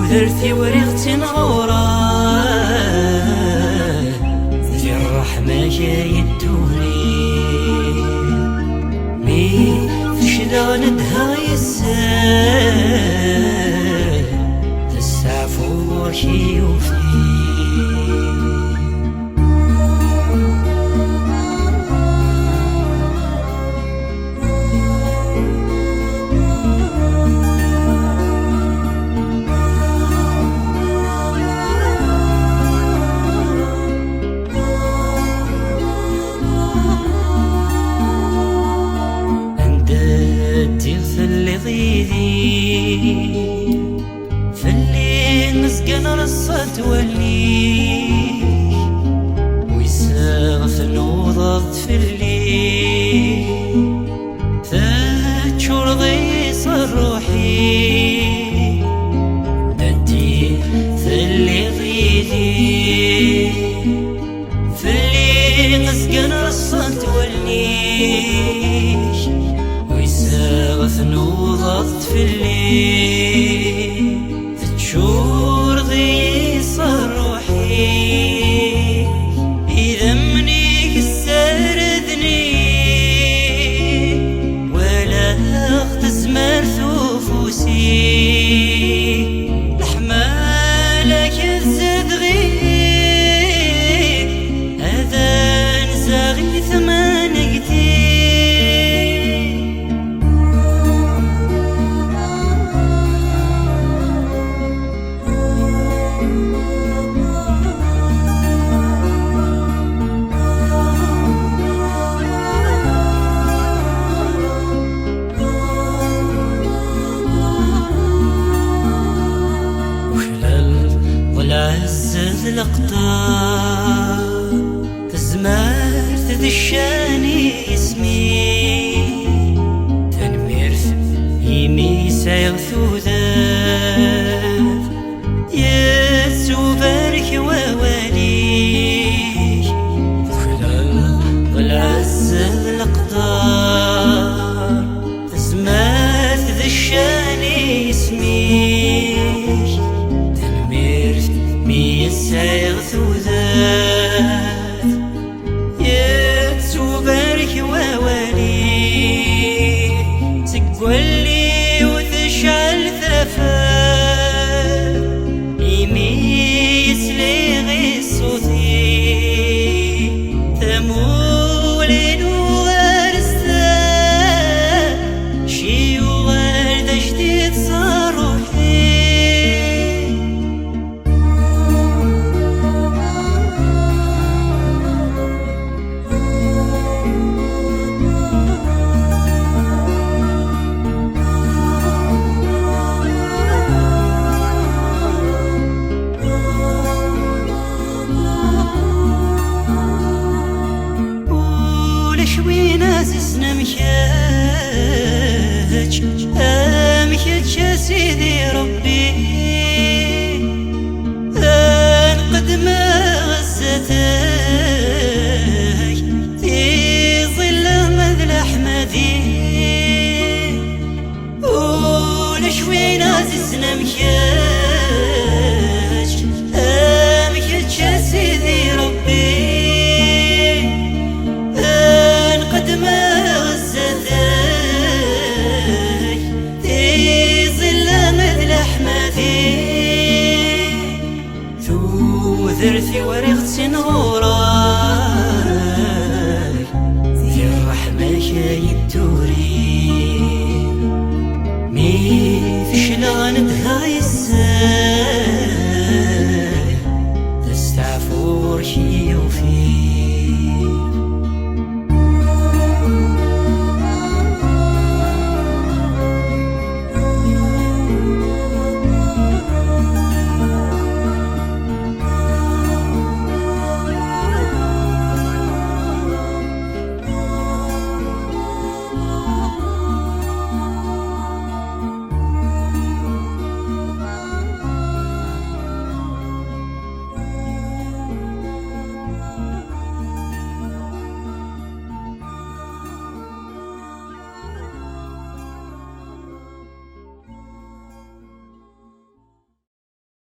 درتي وريغتي نغورا ذي الرحمة جاي الدوني مي تشدا ندها يسال تسعفو وشي يوفي فاللي مسكن رصت ولي ويساغف نوضت في الليل تشور ضيص روحي بدي فاللي غيدي فاللي مسكن رصت ولي ويساغف نوضت في الليل تشور ضيص روحي إذا منيك السردني ولا أخت زمر ثوفوسي لحمالك الزد غير أذان زاغي ثمان قتيل عزز الأقطار تزمار تدشاني اسمي تنمير يمي سيغثو ذات يسو بارك ووالي خلال عزز الأقطار تزمار تدشاني اسمي سيغثو ذات يتسو بارك ووالي تقولي وتشعل ثفات يميس لي غي صوتي ثمولين وغرستان شي وغرد جديد صاروحي شوين أسسنا مكاج مكاج يا سيدي ربي أنقد ما غزتك في ظل مذل أحمدي ولشوين أسسنا مكاج مكاج يا سيدي ربي ما غزتك في ظل مثل أحمدي ثو ذرثي